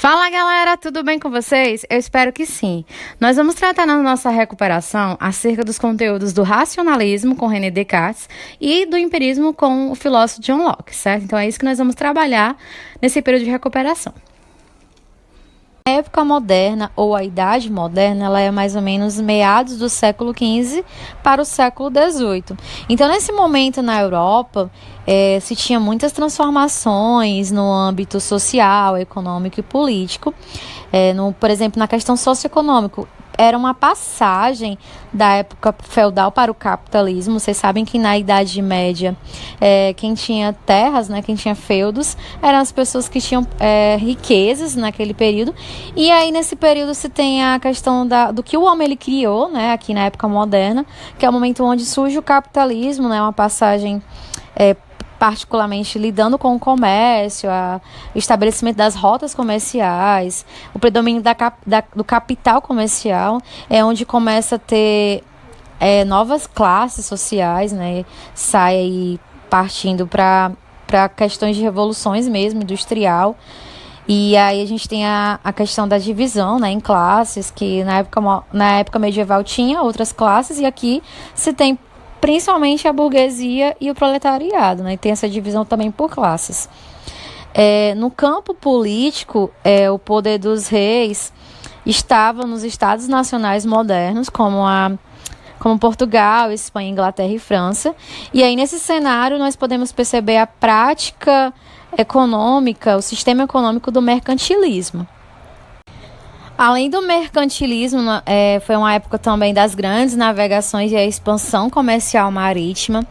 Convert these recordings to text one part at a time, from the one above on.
Fala galera, tudo bem com vocês? Eu espero que sim. Nós vamos tratar na nossa recuperação acerca dos conteúdos do racionalismo com René Descartes e do empirismo com o filósofo John Locke, certo? Então é isso que nós vamos trabalhar nesse período de recuperação. A época moderna, ou a Idade Moderna, ela é mais ou menos meados do século XV para o século XVIII. Então, nesse momento na Europa, se tinha muitas transformações no âmbito social, econômico e político. Por exemplo, na questão socioeconômica, era uma passagem da época feudal para o capitalismo. Vocês sabem que na Idade Média, quem tinha terras, né, quem tinha feudos, eram as pessoas que tinham riquezas naquele período. E aí, nesse período, se tem a questão do que o homem ele criou, né, aqui na época moderna, que é o momento onde surge o capitalismo, né, uma passagem particularmente lidando com o comércio, o estabelecimento das rotas comerciais, o predomínio do capital comercial, é onde começa a ter novas classes sociais, né? Sai aí partindo para questões de revoluções mesmo, industrial. E aí a gente tem a questão da divisão, né, em classes, que na época medieval tinha outras classes, e aqui se tem principalmente a burguesia e o proletariado, né? E tem essa divisão também por classes. No campo político, o poder dos reis estava nos estados nacionais modernos, como Portugal, Espanha, Inglaterra e França. E aí, nesse cenário, nós podemos perceber a prática econômica, o sistema econômico do mercantilismo. Além do mercantilismo, foi uma época também das grandes navegações e a expansão comercial marítima,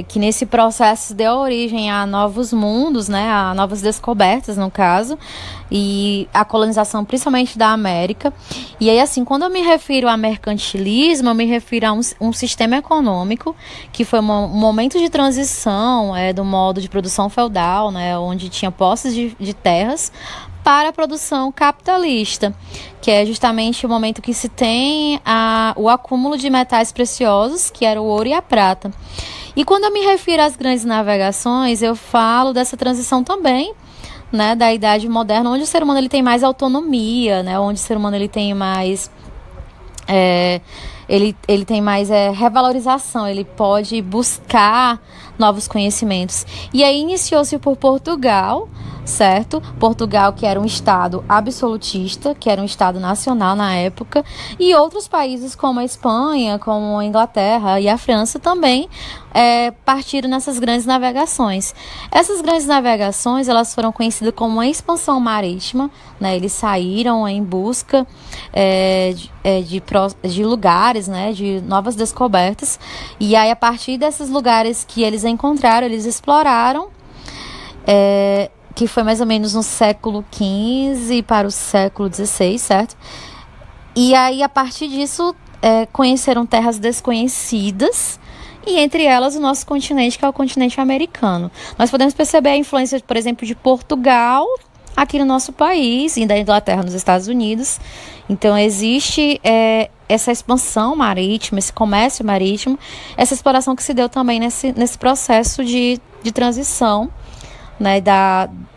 que nesse processo deu origem a novos mundos, né, a novas descobertas, no caso, e a colonização principalmente da América. E aí, assim, quando eu me refiro a mercantilismo, eu me refiro a um sistema econômico que foi um momento de transição do modo de produção feudal, né, onde tinha posses de terras, para a produção capitalista, que é justamente o momento que se tem o acúmulo de metais preciosos, que era o ouro e a prata. E quando eu me refiro às grandes navegações, eu falo dessa transição também, né, da Idade Moderna, onde o ser humano ele tem mais autonomia, né, onde o ser humano ele tem mais ele tem mais revalorização, ele pode buscar novos conhecimentos. E aí iniciou-se por Portugal, certo? Portugal, que era um estado absolutista, que era um estado nacional na época, e outros países como a Espanha, como a Inglaterra e a França também partiram nessas grandes navegações. Essas grandes navegações, elas foram conhecidas como uma expansão marítima, né? Eles saíram em busca de lugares, né? De novas descobertas, e aí a partir desses lugares que eles encontraram, eles exploraram, que foi mais ou menos no século XV para o século XVI, certo? E aí, a partir disso, conheceram terras desconhecidas, e entre elas o nosso continente, que é o continente americano. Nós podemos perceber a influência, por exemplo, de Portugal aqui no nosso país, e da Inglaterra nos Estados Unidos. Então, existe essa expansão marítima, esse comércio marítimo, essa exploração que se deu também nesse processo de transição, né,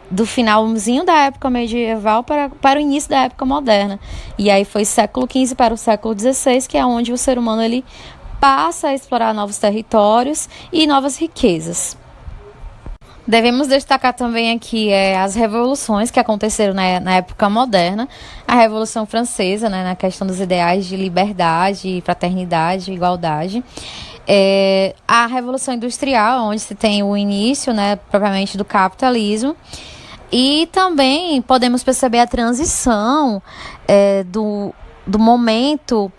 do finalzinho da época medieval para o início da época moderna. E aí foi século XV para o século XVI, que é onde o ser humano ele passa a explorar novos territórios e novas riquezas. Devemos destacar também aqui as revoluções que aconteceram na época moderna. A Revolução Francesa, né, na questão dos ideais de liberdade, fraternidade, igualdade. A Revolução Industrial, onde se tem o início, né, propriamente do capitalismo. E também podemos perceber a transição do momento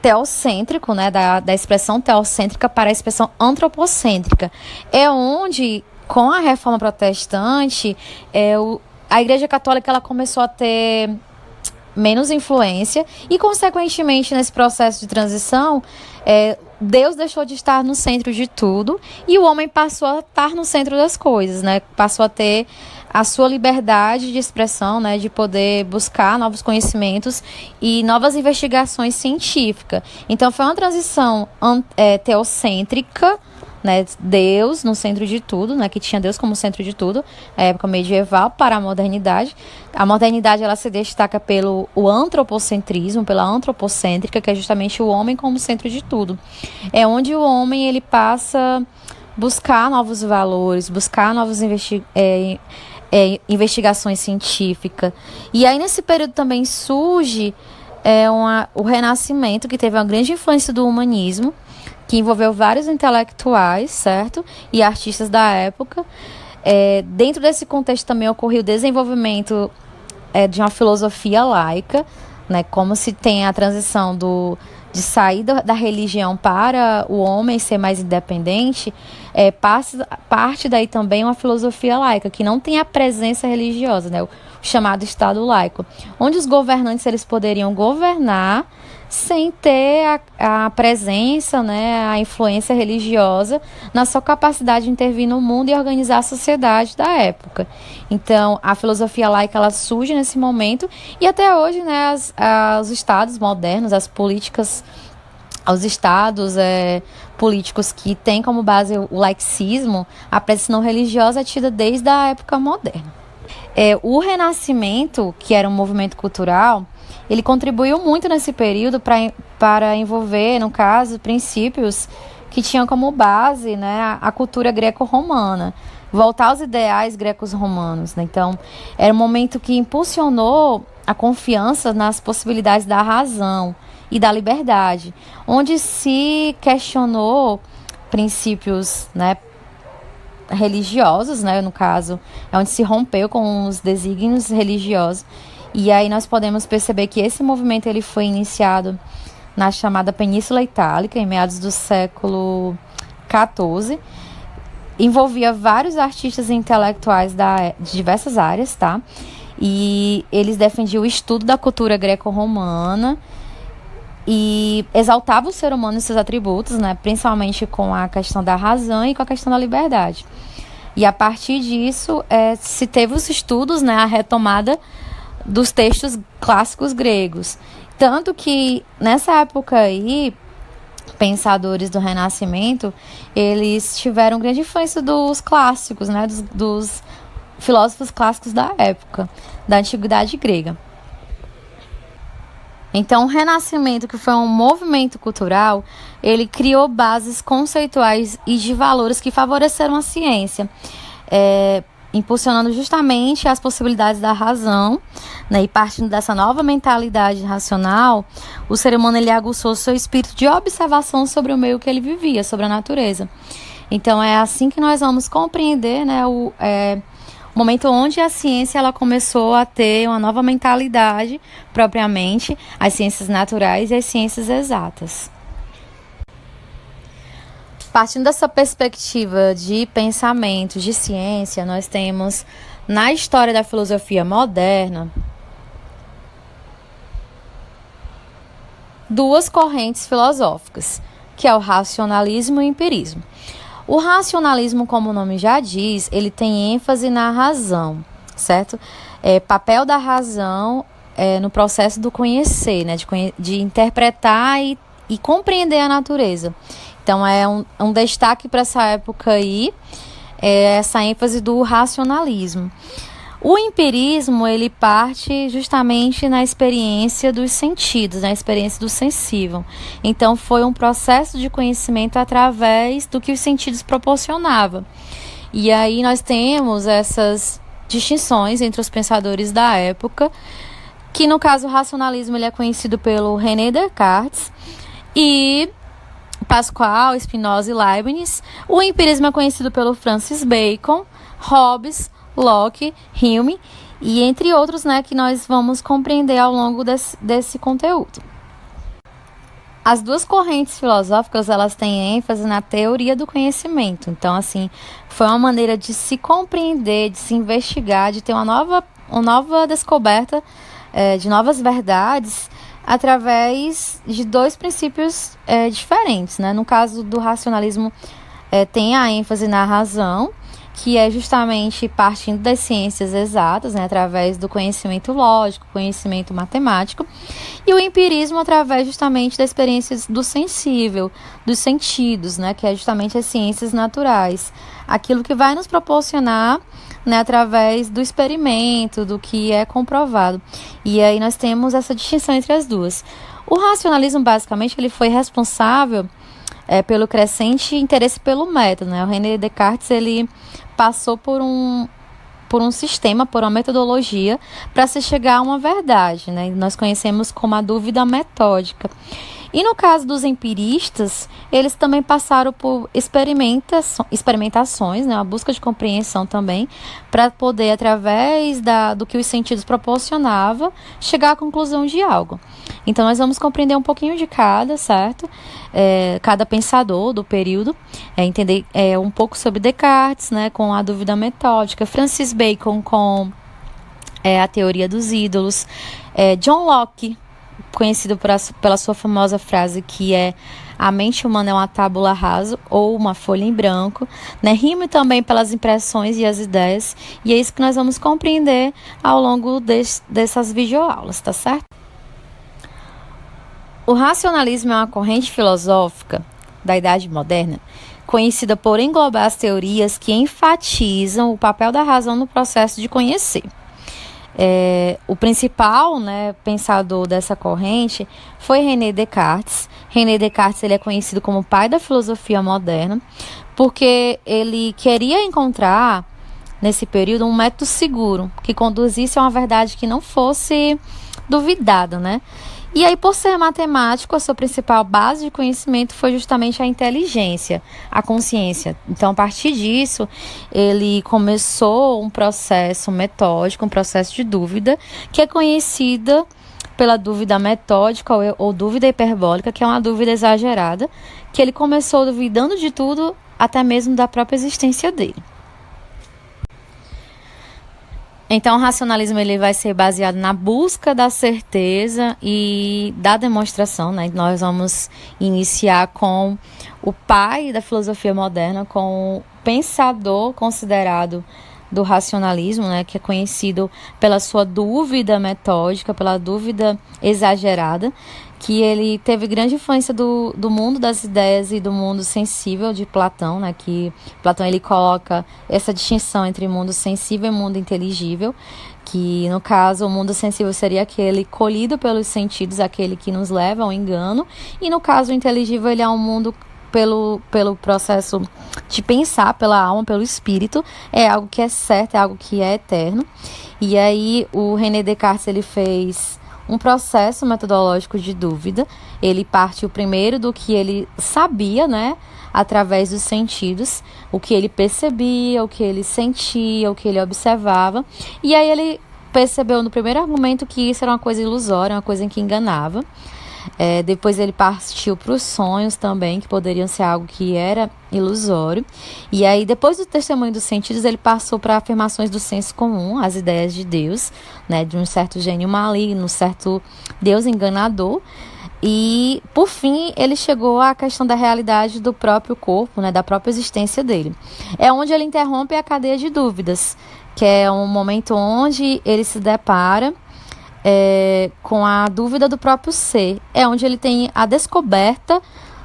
teocêntrico, né, da expressão teocêntrica para a expressão antropocêntrica. É onde, com a Reforma Protestante, a Igreja Católica ela começou a ter menos influência e, consequentemente, nesse processo de transição, Deus deixou de estar no centro de tudo e o homem passou a estar no centro das coisas, né? Passou a ter a sua liberdade de expressão, né, de poder buscar novos conhecimentos e novas investigações científicas. Então, foi uma transição teocêntrica, né, Deus no centro de tudo, né, que tinha Deus como centro de tudo, a época medieval, para a modernidade. A modernidade, ela se destaca pelo antropocentrismo, pela antropocêntrica, que é justamente o homem como centro de tudo. É onde o homem ele passa a buscar novos valores, buscar novas investigações científicas. E aí, nesse período também surge o Renascimento, que teve uma grande influência do humanismo, que envolveu vários intelectuais, certo? E artistas da época. Dentro desse contexto também ocorreu o desenvolvimento de uma filosofia laica, né? Como se tem a transição de sair da religião para o homem ser mais independente, parte daí também uma filosofia laica, que não tem a presença religiosa, né? O chamado Estado laico, onde os governantes eles poderiam governar sem ter a presença, né, a influência religiosa na sua capacidade de intervir no mundo e organizar a sociedade da época. Então, a filosofia laica ela surge nesse momento e até hoje, né, os estados modernos, as políticas, os estados políticos que têm como base o laicismo, a presença não religiosa é tida desde a época moderna. O Renascimento, que era um movimento cultural, ele contribuiu muito nesse período para envolver, no caso, princípios que tinham como base, né, a cultura greco-romana, voltar aos ideais grecos-romanos, né? Então, era um momento que impulsionou a confiança nas possibilidades da razão e da liberdade, onde se questionou princípios, né, religiosos, né, no caso, é onde se rompeu com os desígnios religiosos. E aí nós podemos perceber que esse movimento ele foi iniciado na chamada Península Itálica, em meados do século XIV. Envolvia vários artistas e intelectuais de diversas áreas, tá? E eles defendiam o estudo da cultura greco-romana e exaltavam o ser humano e seus atributos, né? Principalmente com a questão da razão e com a questão da liberdade. E a partir disso, se teve os estudos, né? A retomada dos textos clássicos gregos. Tanto que, nessa época aí, pensadores do Renascimento, eles tiveram grande influência dos clássicos, né? Dos filósofos clássicos da época, da antiguidade grega. Então, o Renascimento, que foi um movimento cultural, ele criou bases conceituais e de valores que favoreceram a ciência, impulsionando justamente as possibilidades da razão, né? E partindo dessa nova mentalidade racional, o ser humano ele aguçou seu espírito de observação sobre o meio que ele vivia, sobre a natureza. Então, é assim que nós vamos compreender, né, o momento onde a ciência ela começou a ter uma nova mentalidade, propriamente, as ciências naturais e as ciências exatas. Partindo dessa perspectiva de pensamento, de ciência, nós temos, na história da filosofia moderna, duas correntes filosóficas, que é o racionalismo e o empirismo. O racionalismo, como o nome já diz, ele tem ênfase na razão, certo? Papel da razão no processo do conhecer, né? De interpretar e compreender a natureza. Então, é um destaque para essa época aí, essa ênfase do racionalismo. O empirismo, ele parte justamente na experiência dos sentidos, na experiência do sensível. Então, foi um processo de conhecimento através do que os sentidos proporcionavam. E aí nós temos essas distinções entre os pensadores da época, que no caso o racionalismo ele é conhecido pelo René Descartes e Pascal, Spinoza e Leibniz. O empirismo é conhecido pelo Francis Bacon, Hobbes, Locke, Hume e entre outros, né, que nós vamos compreender ao longo desse conteúdo. As duas correntes filosóficas, elas têm ênfase na teoria do conhecimento. Então, assim, foi uma maneira de se compreender, de se investigar, de ter uma nova descoberta de novas verdades através de dois princípios diferentes, né? No caso do racionalismo, tem a ênfase na razão, que é justamente partindo das ciências exatas, né, através do conhecimento lógico, conhecimento matemático, e o empirismo através justamente da experiência do sensível, dos sentidos, né, que é justamente as ciências naturais, aquilo que vai nos proporcionar, né, através do experimento, do que é comprovado. E aí nós temos essa distinção entre as duas. O racionalismo, basicamente, ele foi responsável pelo crescente interesse pelo método, né? O René Descartes, ele passou por um sistema, por uma metodologia, para se chegar a uma verdade, né? Nós conhecemos como a dúvida metódica. E no caso dos empiristas, eles também passaram por experimentações, né, a busca de compreensão também, para poder, através do que os sentidos proporcionavam, chegar à conclusão de algo. Então, nós vamos compreender um pouquinho de cada, certo? Cada pensador do período, entender um pouco sobre Descartes, né, com a dúvida metódica, Francis Bacon com a teoria dos ídolos, John Locke, conhecido pela sua famosa frase que é a mente humana é uma tábula rasa ou uma folha em branco, né? Rime também pelas impressões e as ideias, e é isso que nós vamos compreender ao longo dessas videoaulas, tá certo? O racionalismo é uma corrente filosófica da Idade Moderna, conhecida por englobar as teorias que enfatizam o papel da razão no processo de conhecer. O principal, né, pensador dessa corrente foi René Descartes. René Descartes, ele é conhecido como o pai da filosofia moderna, porque ele queria encontrar, nesse período, um método seguro, que conduzisse a uma verdade que não fosse duvidada, né? E aí, por ser matemático, a sua principal base de conhecimento foi justamente a inteligência, a consciência. Então, a partir disso, ele começou um processo metódico, um processo de dúvida, que é conhecida pela dúvida metódica ou dúvida hiperbólica, que é uma dúvida exagerada, que ele começou duvidando de tudo, até mesmo da própria existência dele. Então, o racionalismo ele vai ser baseado na busca da certeza e da demonstração, né? Nós vamos iniciar com o pai da filosofia moderna, com o pensador considerado do racionalismo, né? Que é conhecido pela sua dúvida metódica, pela dúvida exagerada, que ele teve grande influência do mundo das ideias e do mundo sensível de Platão, né? Que Platão ele coloca essa distinção entre mundo sensível e mundo inteligível, que no caso o mundo sensível seria aquele colhido pelos sentidos, aquele que nos leva ao engano, e no caso o inteligível ele é um mundo pelo processo de pensar, pela alma, pelo espírito, é algo que é certo, é algo que é eterno. E aí o René Descartes ele fez um processo metodológico de dúvida. Ele partiu primeiro do que ele sabia, né, através dos sentidos, o que ele percebia, o que ele sentia, o que ele observava, e aí ele percebeu no primeiro argumento que isso era uma coisa ilusória, uma coisa que enganava. Depois ele partiu para os sonhos também, que poderiam ser algo que era ilusório. E aí, depois do testemunho dos sentidos, ele passou para afirmações do senso comum, as ideias de Deus, né, de um certo gênio maligno, um certo Deus enganador. E, por fim, ele chegou à questão da realidade do próprio corpo, né, da própria existência dele. É onde ele interrompe a cadeia de dúvidas, que é um momento onde ele se depara com a dúvida do próprio ser. É onde ele tem a descoberta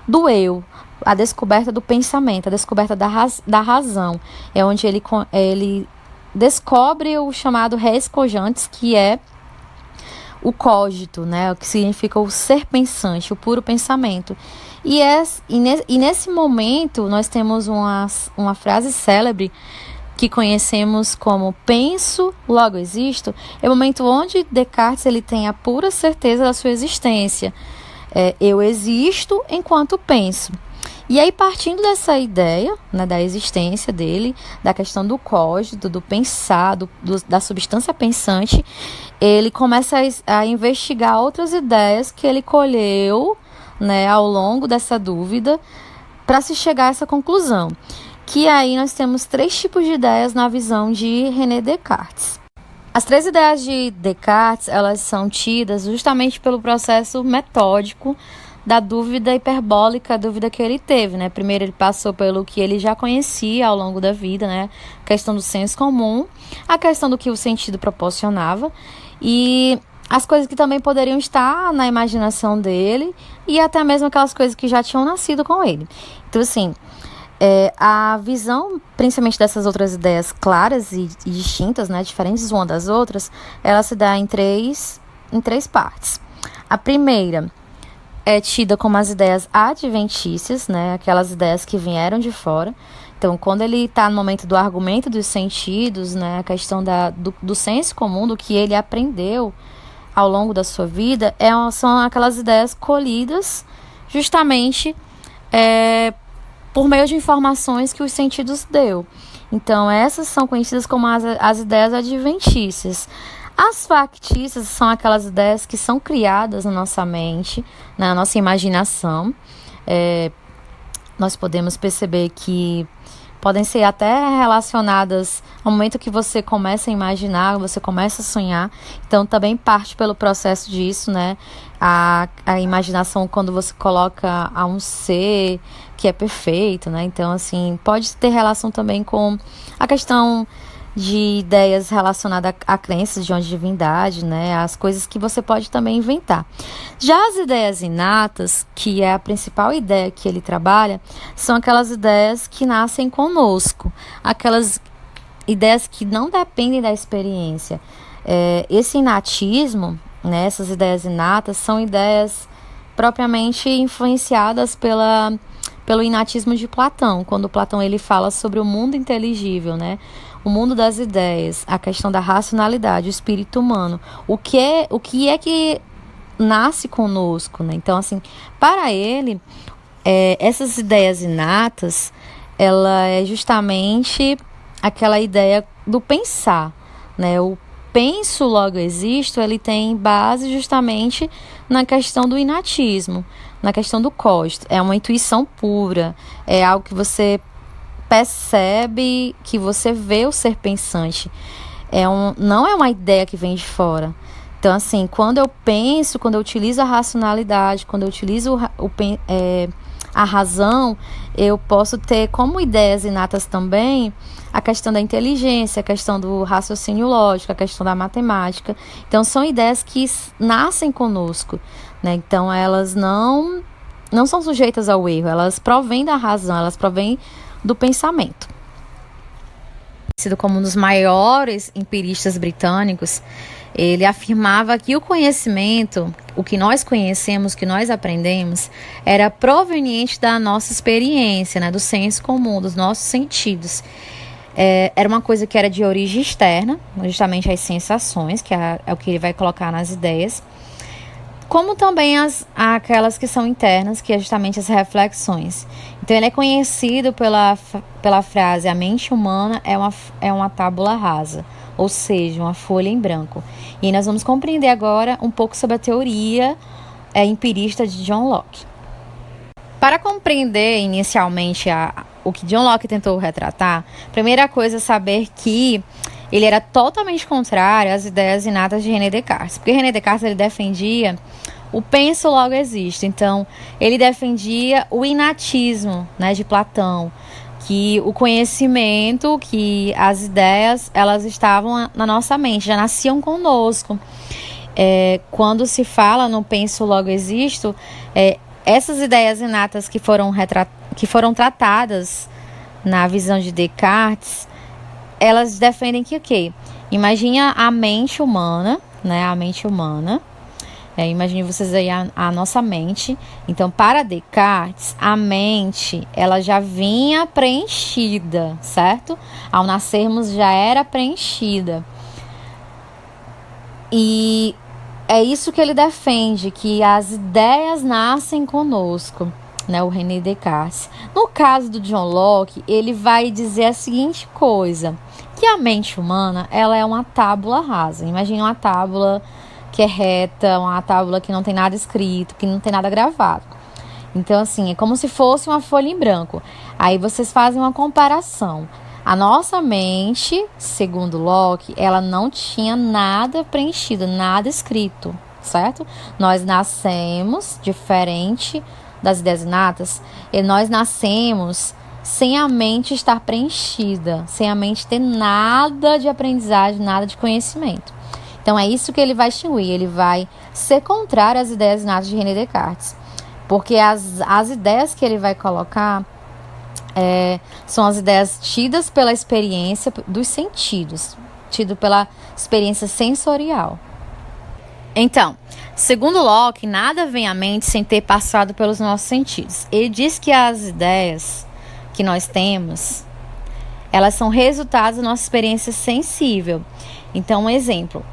do eu, a descoberta do pensamento, a descoberta da razão. É onde ele descobre o chamado res cogitantes, que é o cogito, né? O que significa o ser pensante, o puro pensamento. E nesse momento nós temos uma frase célebre que conhecemos como penso, logo existo. É o momento onde Descartes ele tem a pura certeza da sua existência. Eu existo enquanto penso. E aí, partindo dessa ideia, né, da existência dele, da questão do código, do pensar, da substância pensante, ele começa a investigar outras ideias que ele colheu, né, ao longo dessa dúvida, para se chegar a essa conclusão. Que aí nós temos 3 tipos de ideias na visão de René Descartes. As 3 ideias de Descartes, elas são tidas justamente pelo processo metódico da dúvida hiperbólica, a dúvida que ele teve, né? Primeiro ele passou pelo que ele já conhecia ao longo da vida, né? A questão do senso comum, a questão do que o sentido proporcionava e as coisas que também poderiam estar na imaginação dele e até mesmo aquelas coisas que já tinham nascido com ele. Então, assim, a visão, principalmente dessas outras ideias claras e distintas, né, diferentes uma das outras, ela se dá em três partes. A primeira é tida como as ideias adventícias, né, aquelas ideias que vieram de fora. Então, quando ele está no momento do argumento dos sentidos, né, a questão do senso comum, do que ele aprendeu ao longo da sua vida, são aquelas ideias colhidas justamente por meio de informações que os sentidos deu. Então, essas são conhecidas como as ideias adventícias. As factícias são aquelas ideias que são criadas na nossa mente, na nossa imaginação. Nós podemos perceber que podem ser até relacionadas ao momento que você começa a imaginar, você começa a sonhar. Então, também parte pelo processo disso, né? A imaginação, quando você coloca a um ser que é perfeito, né? Então, assim, pode ter relação também com a questão de ideias relacionadas a crenças de uma divindade, né? As coisas que você pode também inventar. Já as ideias inatas, que é a principal ideia que ele trabalha, são aquelas ideias que nascem conosco, aquelas ideias que não dependem da experiência. Esse inatismo, né? Essas ideias inatas são ideias propriamente influenciadas pelo inatismo de Platão, quando Platão ele fala sobre o mundo inteligível, né? O mundo das ideias, a questão da racionalidade, o espírito humano, o que é que nasce conosco, né? Então, assim, para ele, essas ideias inatas, ela é justamente aquela ideia do pensar, né? O penso, logo existo, ele tem base justamente na questão do inatismo, na questão do cogito. É uma intuição pura, é algo que você percebe, que você vê o ser pensante. Não é uma ideia que vem de fora. Então, assim, quando eu penso, quando eu utilizo a racionalidade, quando eu utilizo a razão, eu posso ter como ideias inatas também a questão da inteligência, a questão do raciocínio lógico, a questão da matemática. Então, são ideias que nascem conosco, né? Então, elas não são sujeitas ao erro, elas provêm da razão, elas provêm do pensamento. Sido como um dos maiores empiristas britânicos, ele afirmava que o conhecimento, o que nós conhecemos, o que nós aprendemos, era proveniente da nossa experiência, né, do senso comum, dos nossos sentidos. Era uma coisa que era de origem externa, justamente as sensações, que é o que ele vai colocar nas ideias, como também aquelas que são internas, que é justamente as reflexões. Então, ele é conhecido pela frase: a mente humana é uma tábula rasa, ou seja, uma folha em branco. E nós vamos compreender agora um pouco sobre a teoria empirista de John Locke. Para compreender inicialmente o que John Locke tentou retratar, a primeira coisa é saber que ele era totalmente contrário às ideias inatas de René Descartes. Porque René Descartes ele defendia o penso logo existe. Então, ele defendia o inatismo, né, de Platão, que o conhecimento, que as ideias, elas estavam na nossa mente, já nasciam conosco. Quando se fala no penso logo existo, essas ideias inatas que foram tratadas na visão de Descartes, elas defendem que o quê? Imagine a mente humana, né? A mente humana. Imagine vocês aí a nossa mente. Então, para Descartes, a mente, ela já vinha preenchida, certo? Ao nascermos, já era preenchida. E é isso que ele defende, que as ideias nascem conosco, né, o René Descartes. No caso do John Locke, ele vai dizer a seguinte coisa, que a mente humana, ela é uma tábula rasa. Imagine uma tábula que é reta, uma tábula que não tem nada escrito, que não tem nada gravado. Então, assim, é como se fosse uma folha em branco. Aí vocês fazem uma comparação. A nossa mente, segundo Locke, ela não tinha nada preenchido, nada escrito, certo? Nós nascemos, diferente das ideias inatas, e nós nascemos sem a mente estar preenchida, sem a mente ter nada de aprendizagem, nada de conhecimento. Então é isso que ele vai extinguir, ele vai ser contrário às ideias inatas de René Descartes, porque as ideias que ele vai colocar são as ideias tidas pela experiência dos sentidos, tido pela experiência sensorial. Então, segundo Locke, nada vem à mente sem ter passado pelos nossos sentidos. Ele diz que as ideias que nós temos, elas são resultados da nossa experiência sensível. Então, um exemplo,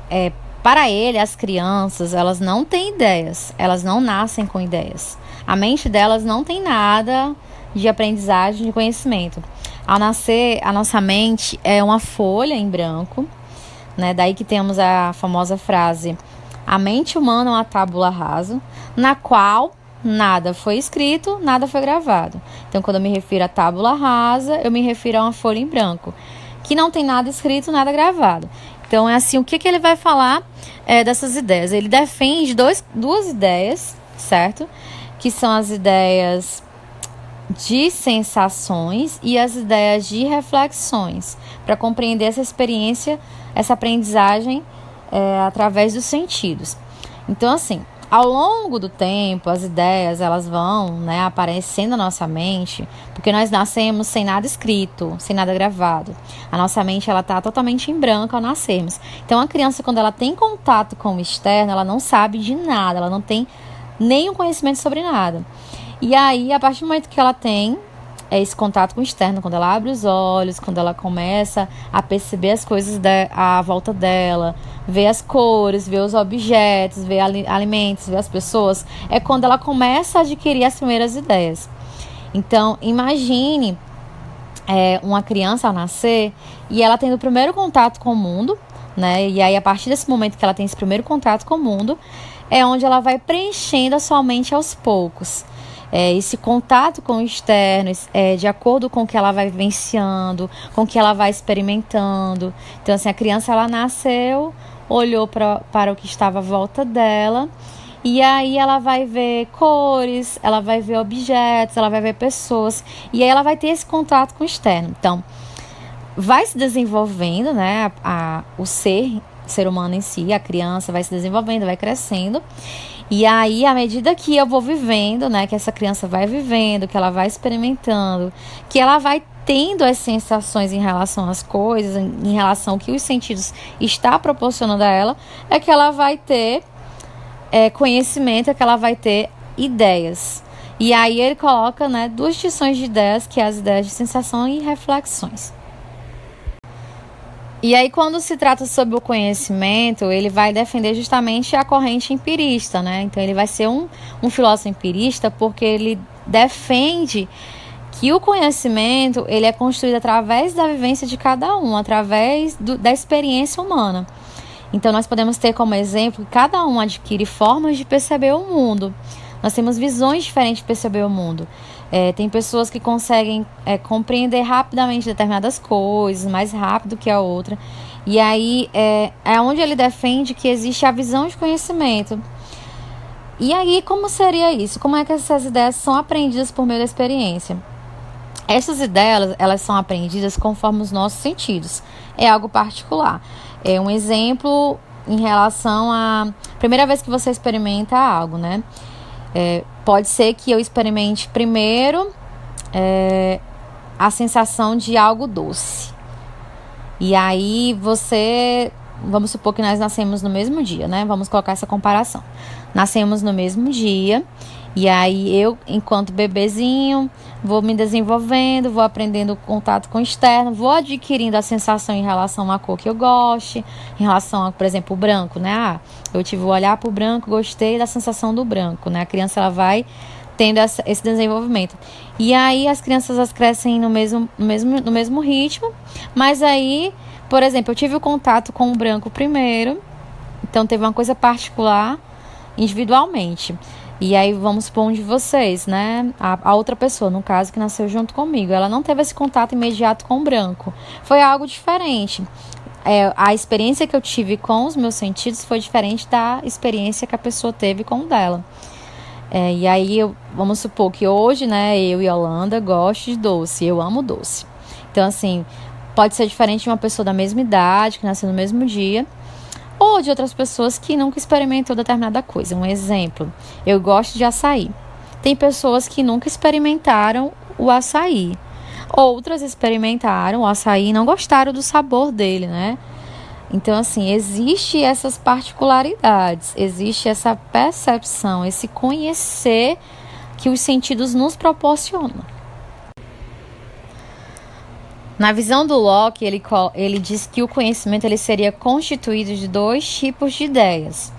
para ele, as crianças, elas não têm ideias, elas não nascem com ideias. A mente delas não tem nada de aprendizagem, de conhecimento. Ao nascer, a nossa mente é uma folha em branco, né? Daí que temos a famosa frase: a mente humana é uma tábula rasa, na qual nada foi escrito, nada foi gravado. Então, quando eu me refiro a tábula rasa, eu me refiro a uma folha em branco, que não tem nada escrito, nada gravado. Então, é assim, o que ele vai falar dessas ideias? Ele defende duas ideias, certo? Que são as ideias de sensações e as ideias de reflexões, para compreender essa experiência, essa aprendizagem através dos sentidos. Então, assim, ao longo do tempo, as ideias, elas vão, aparecendo na nossa mente, porque nós nascemos sem nada escrito, sem nada gravado. A nossa mente, ela está totalmente em branco ao nascermos. Então, a criança, quando ela tem contato com o externo, ela não sabe de nada, ela não tem nenhum conhecimento sobre nada. E aí, a partir do momento que ela tem esse contato com o externo, quando ela abre os olhos, quando ela começa a perceber as coisas à volta dela, ver as cores, ver os objetos, ver alimentos, ver as pessoas, é quando ela começa a adquirir as primeiras ideias. Então, imagine uma criança ao nascer e ela tendo o primeiro contato com o mundo, né? E aí, a partir desse momento que ela tem esse primeiro contato com o mundo, é onde ela vai preenchendo a sua mente aos poucos. Esse contato com o externo, de acordo com o que ela vai vivenciando, com o que ela vai experimentando. Então, assim, a criança, ela nasceu, olhou para o que estava à volta dela, e aí ela vai ver cores, ela vai ver objetos, ela vai ver pessoas, e aí ela vai ter esse contato com o externo. Então, vai se desenvolvendo, né, o ser humano em si, a criança vai se desenvolvendo, vai crescendo. E aí, à medida que eu vou vivendo, né, que essa criança vai vivendo, que ela vai experimentando, que ela vai tendo as sensações em relação às coisas, em relação ao que os sentidos está proporcionando a ela, é que ela vai ter conhecimento, é que ela vai ter ideias. E aí ele coloca, né, duas distinções de ideias, que é as ideias de sensação e reflexões. E aí, quando se trata sobre o conhecimento, ele vai defender justamente a corrente empirista, né? Então, ele vai ser um filósofo empirista porque ele defende que o conhecimento, ele é construído através da vivência de cada um, através da experiência humana. Então, nós podemos ter como exemplo que cada um adquire formas de perceber o mundo. Nós temos visões diferentes de perceber o mundo. Tem pessoas que conseguem compreender rapidamente determinadas coisas, mais rápido que a outra. E aí é onde ele defende que existe a visão de conhecimento. E aí, como seria isso? Como é que essas ideias são aprendidas por meio da experiência? Essas ideias, elas são aprendidas conforme os nossos sentidos. É algo particular. É um exemplo em relação à primeira vez que você experimenta algo, né? Pode ser que eu experimente primeiro a sensação de algo doce. E aí vamos supor que nós nascemos no mesmo dia, né? Vamos colocar essa comparação. Nascemos no mesmo dia, e aí eu, enquanto bebezinho, vou me desenvolvendo, vou aprendendo o contato com o externo, vou adquirindo a sensação em relação a uma cor que eu goste, em relação a, por exemplo, o branco, né? Eu tive o olhar para o branco, gostei da sensação do branco, né? A criança, ela vai tendo esse desenvolvimento. E aí as crianças, elas crescem no mesmo ritmo, mas aí, por exemplo, eu tive o contato com o branco primeiro, então teve uma coisa particular individualmente. E aí vamos supor um de vocês, né? A outra pessoa, no caso, que nasceu junto comigo, ela não teve esse contato imediato com o branco. Foi algo diferente. a experiência que eu tive com os meus sentidos foi diferente da experiência que a pessoa teve com o dela. E aí, vamos supor que hoje, né, eu e a Yolanda gosto de doce, eu amo doce. Então, assim, pode ser diferente de uma pessoa da mesma idade, que nasceu no mesmo dia, ou de outras pessoas que nunca experimentou determinada coisa. Um exemplo, eu gosto de açaí. Tem pessoas que nunca experimentaram o açaí. Outras experimentaram o açaí e não gostaram do sabor dele, né? Então, assim, existe essas particularidades, existe essa percepção, esse conhecer que os sentidos nos proporcionam. Na visão do Locke, ele diz que o conhecimento ele seria constituído de 2 tipos de ideias.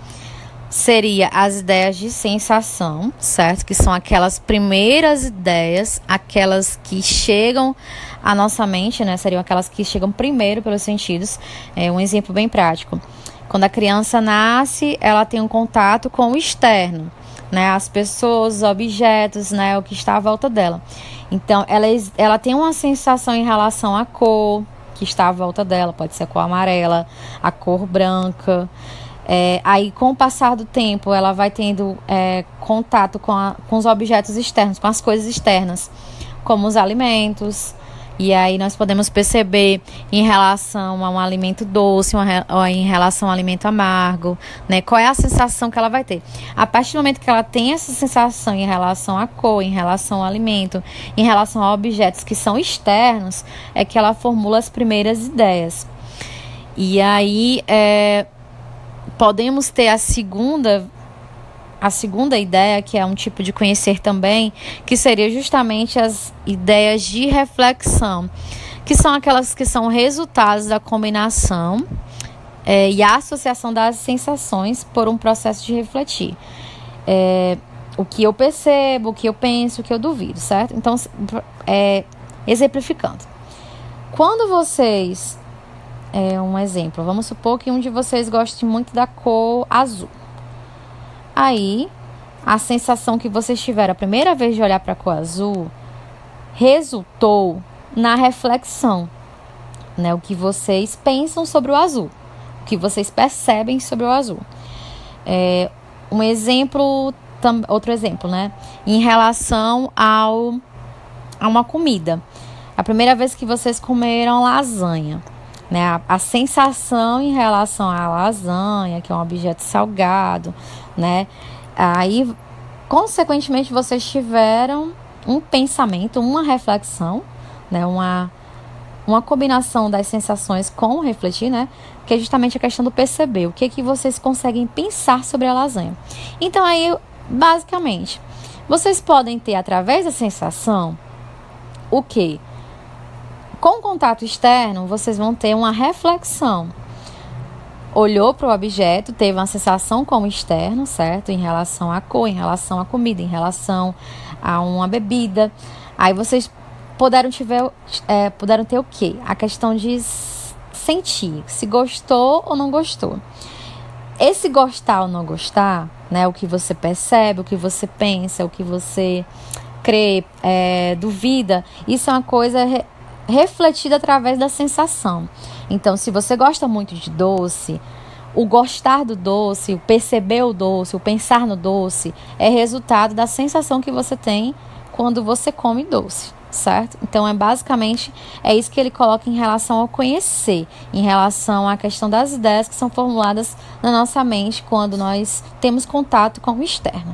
Seria as ideias de sensação, certo? Que são aquelas primeiras ideias, aquelas que chegam à nossa mente, né? Seriam aquelas que chegam primeiro pelos sentidos. Um exemplo bem prático. Quando a criança nasce, ela tem um contato com o externo, né? As pessoas, os objetos, né? O que está à volta dela. Então, ela tem uma sensação em relação à cor que está à volta dela. Pode ser a cor amarela, a cor branca. Aí, com o passar do tempo, ela vai tendo contato com os objetos externos, com as coisas externas, como os alimentos. E aí nós podemos perceber em relação a um alimento doce ou em relação a um alimento amargo, né? Qual é a sensação que ela vai ter. A partir do momento que ela tem essa sensação em relação à cor, em relação ao alimento, em relação a objetos que são externos, é que ela formula as primeiras ideias. E aí podemos ter a segunda ideia, que é um tipo de conhecer também, que seria justamente as ideias de reflexão, que são aquelas que são resultados da combinação e a associação das sensações por um processo de refletir. O que eu percebo, o que eu penso, o que eu duvido, certo? Então, exemplificando. Quando vocês... um exemplo, vamos supor que um de vocês goste muito da cor azul. Aí, a sensação que vocês tiveram a primeira vez de olhar para a cor azul resultou na reflexão, né? O que vocês pensam sobre o azul, o que vocês percebem sobre o azul. Outro exemplo, né? Em relação a uma comida. A primeira vez que vocês comeram lasanha, né? A sensação em relação à lasanha, que é um objeto salgado, né? Aí, consequentemente, vocês tiveram um pensamento, uma reflexão, né? Uma combinação das sensações com o refletir, né? Que é justamente a questão do perceber. O que vocês conseguem pensar sobre a lasanha. Então, aí, basicamente, vocês podem ter, através da sensação, o quê? Com o contato externo, vocês vão ter uma reflexão. Olhou para o objeto, teve uma sensação com o externo, certo? Em relação à cor, em relação à comida, em relação a uma bebida. Aí vocês puderam ter o quê? A questão de sentir, se gostou ou não gostou. Esse gostar ou não gostar, né? O que você percebe, o que você pensa, o que você crê, duvida, isso é uma coisa refletida através da sensação. Então, se você gosta muito de doce, o gostar do doce, o perceber o doce, o pensar no doce, é resultado da sensação que você tem quando você come doce, certo? Então, basicamente isso que ele coloca em relação ao conhecer, em relação à questão das ideias que são formuladas na nossa mente quando nós temos contato com o externo.